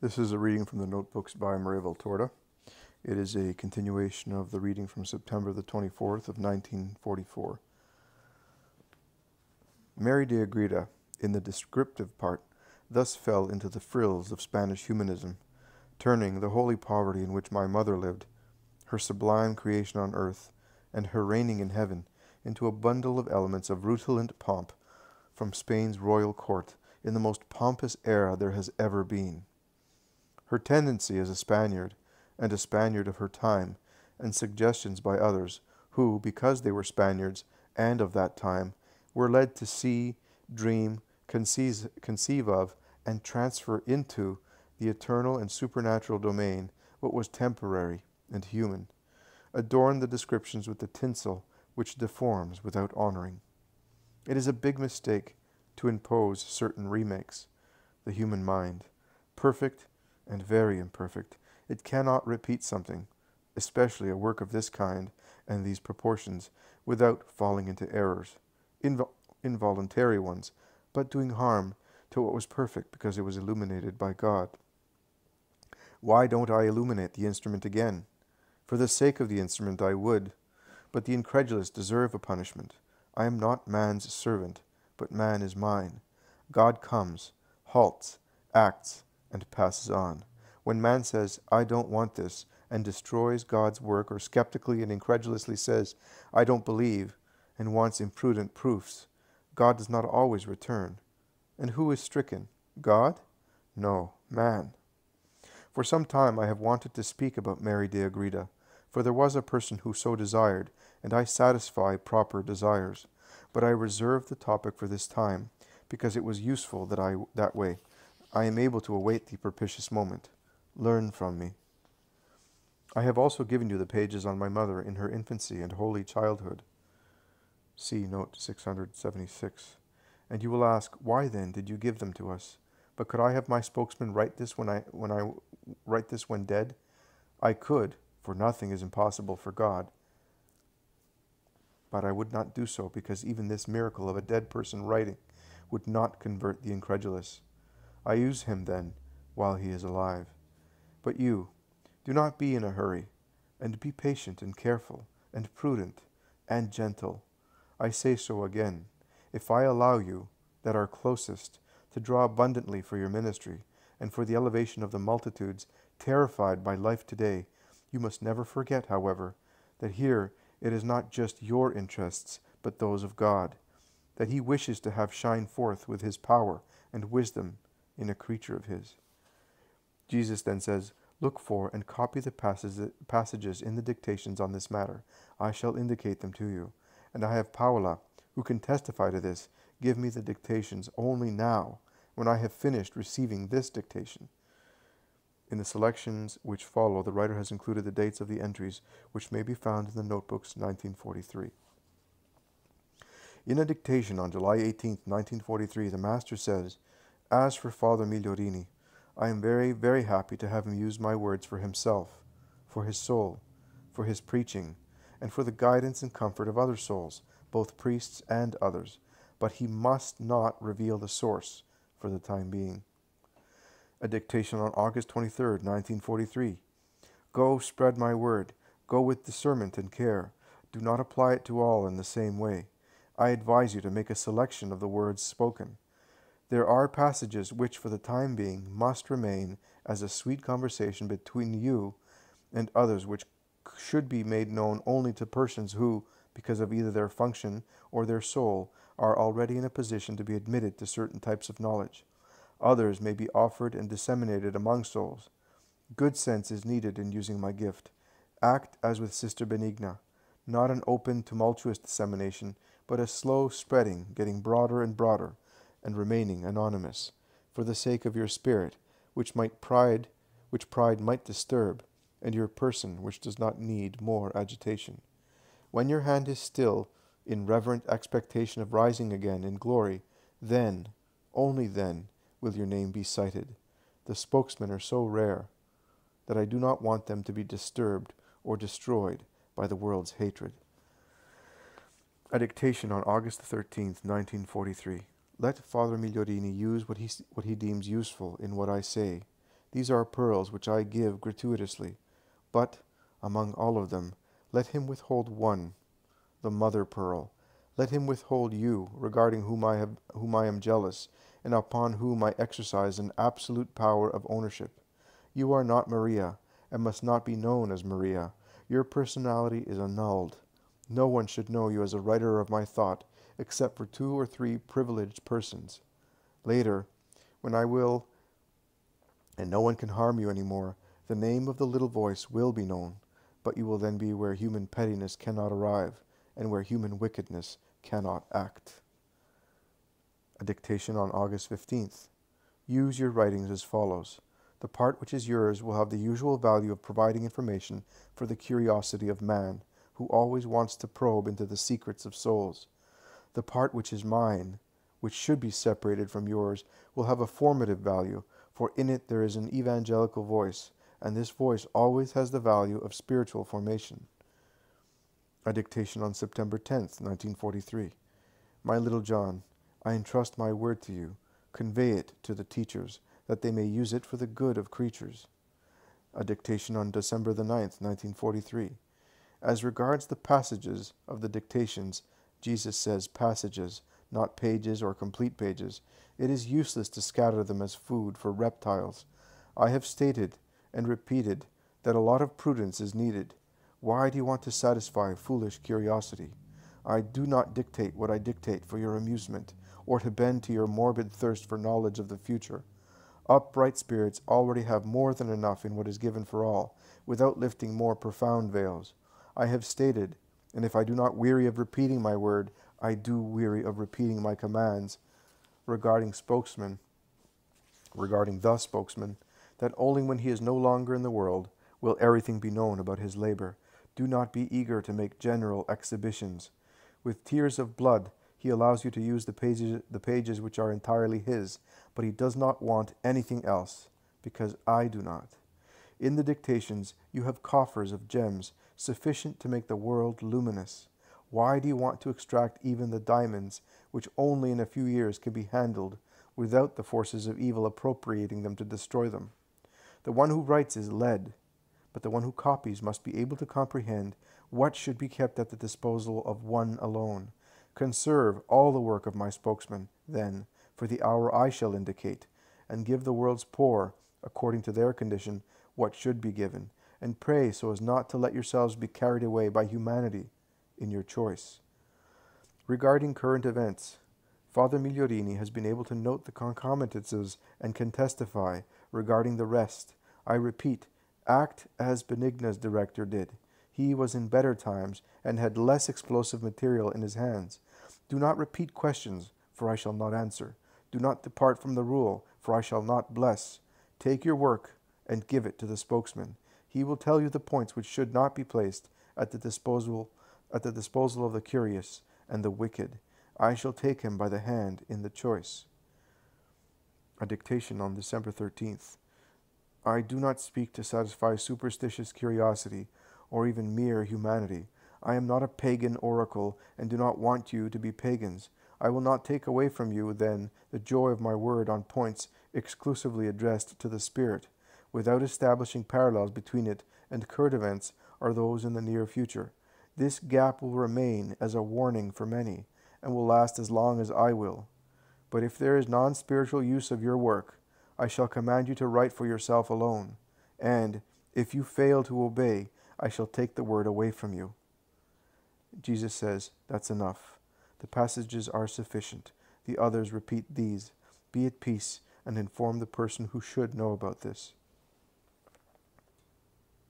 This is a reading from the notebooks by Maria Valtorta. It is a continuation of the reading from September the 24th of 1944. Mary de Agreda, in the descriptive part, thus fell into the frills of Spanish humanism, turning the holy poverty in which my mother lived, her sublime creation on earth, and her reigning in heaven, into a bundle of elements of rutilant pomp from Spain's royal court in the most pompous era there has ever been. Her tendency as a Spaniard, and a Spaniard of her time, and suggestions by others, who, because they were Spaniards and of that time, were led to see, dream, conceive of, and transfer into the eternal and supernatural domain what was temporary and human, adorn the descriptions with the tinsel which deforms without honoring. It is a big mistake to impose certain remakes. The human mind, perfect and very imperfect, it cannot repeat something, especially a work of this kind and these proportions, without falling into errors, involuntary ones, but doing harm to what was perfect because it was illuminated by God. Why don't I illuminate the instrument again? For the sake of the instrument I would, but the incredulous deserve a punishment. I am not man's servant, but man is mine. God comes, halts, acts, and passes on. When man says, I don't want this, and destroys God's work, or skeptically and incredulously says, I don't believe, and wants imprudent proofs, God does not always return. And who is stricken? God? No, man. For some time I have wanted to speak about Mary de Agreda, for there was a person who so desired, and I satisfy proper desires. But I reserved the topic for this time, because it was useful that way. I am able to await the propitious moment. Learn from me. I have also given you the pages on my mother in her infancy and holy childhood. See note 676. And you will ask, why then did you give them to us? But could I have my spokesman write this when dead? I could, for nothing is impossible for God. But I would not do so, because even this miracle of a dead person writing would not convert the incredulous. I use him, then, while he is alive. But you, do not be in a hurry, and be patient and careful, and prudent, and gentle. I say so again. If I allow you, that are closest, to draw abundantly for your ministry, and for the elevation of the multitudes terrified by life today, you must never forget, however, that here it is not just your interests, but those of God, that he wishes to have shine forth with his power and wisdom in a creature of his. Jesus then says, look for and copy the passages in the dictations on this matter. I shall indicate them to you. And I have Paula, who can testify to this, give me the dictations only now, when I have finished receiving this dictation. In the selections which follow, the writer has included the dates of the entries, which may be found in the notebooks 1943. In a dictation on July 18, 1943, the Master says, as for Father Migliorini, I am very, very happy to have him use my words for himself, for his soul, for his preaching, and for the guidance and comfort of other souls, both priests and others, but he must not reveal the source for the time being. A dictation on August 23, 1943. Go spread my word. Go with discernment and care. Do not apply it to all in the same way. I advise you to make a selection of the words spoken. There are passages which for the time being must remain as a sweet conversation between you and others, which should be made known only to persons who, because of either their function or their soul, are already in a position to be admitted to certain types of knowledge. Others may be offered and disseminated among souls. Good sense is needed in using my gift. Act as with Sister Benigna, not an open, tumultuous dissemination, but a slow spreading, getting broader and broader, and remaining anonymous, for the sake of your spirit, which pride might disturb, and your person, which does not need more agitation. When your hand is still, in reverent expectation of rising again in glory, then, only then, will your name be cited. The spokesmen are so rare that I do not want them to be disturbed or destroyed by the world's hatred. A dictation on August 13, 1943. Let Father Migliorini use what he deems useful in what I say. These are pearls which I give gratuitously. But, among all of them, let him withhold one, the mother pearl. Let him withhold you, regarding whom I am jealous, and upon whom I exercise an absolute power of ownership. You are not Maria, and must not be known as Maria. Your personality is annulled. No one should know you as a writer of my thought, except for 2 or 3 privileged persons. Later, when I will, and no one can harm you any more, the name of the little voice will be known, but you will then be where human pettiness cannot arrive, and where human wickedness cannot act. A dictation on August 15th. Use your writings as follows. The part which is yours will have the usual value of providing information for the curiosity of man, who always wants to probe into the secrets of souls. The part which is mine, which should be separated from yours, will have a formative value, for in it there is an evangelical voice, and this voice always has the value of spiritual formation. A dictation on September 10th, 1943. My little John, I entrust my word to you. Convey it to the teachers, that they may use it for the good of creatures. A dictation on December the 9th, 1943. As regards the passages of the dictations, Jesus says passages, not pages or complete pages. It is useless to scatter them as food for reptiles. I have stated and repeated that a lot of prudence is needed. Why do you want to satisfy foolish curiosity? I do not dictate what I dictate for your amusement, or to bend to your morbid thirst for knowledge of the future. Upright spirits already have more than enough in what is given for all, without lifting more profound veils. I have stated, and if I do not weary of repeating my word, I do weary of repeating my commands regarding the spokesman, that only when he is no longer in the world will everything be known about his labor. Do not be eager to make general exhibitions. With tears of blood, he allows you to use the pages which are entirely his, but he does not want anything else, because I do not. In the dictations, you have coffers of gems, sufficient to make the world luminous. Why do you want to extract even the diamonds, which only in a few years can be handled, without the forces of evil appropriating them to destroy them? The one who writes is led, but the one who copies must be able to comprehend what should be kept at the disposal of one alone. Conserve all the work of my spokesman, then, for the hour I shall indicate, and give the world's poor, according to their condition, what should be given, and pray so as not to let yourselves be carried away by humanity in your choice. Regarding current events, Father Migliorini has been able to note the concomitances and can testify regarding the rest. I repeat, act as Benigna's director did. He was in better times and had less explosive material in his hands. Do not repeat questions, for I shall not answer. Do not depart from the rule, for I shall not bless. Take your work and give it to the spokesman. He will tell you the points which should not be placed at the disposal of the curious and the wicked. I shall take him by the hand in the choice. A dictation on December 13th. I do not speak to satisfy superstitious curiosity or even mere humanity. I am not a pagan oracle and do not want you to be pagans. I will not take away from you, then, the joy of my word on points exclusively addressed to the spirit, without establishing parallels between it and current events or those in the near future. This gap will remain as a warning for many, and will last as long as I will. But if there is non-spiritual use of your work, I shall command you to write for yourself alone, and, if you fail to obey, I shall take the word away from you. Jesus says, that's enough. The passages are sufficient. The others repeat these. Be at peace, and inform the person who should know about this.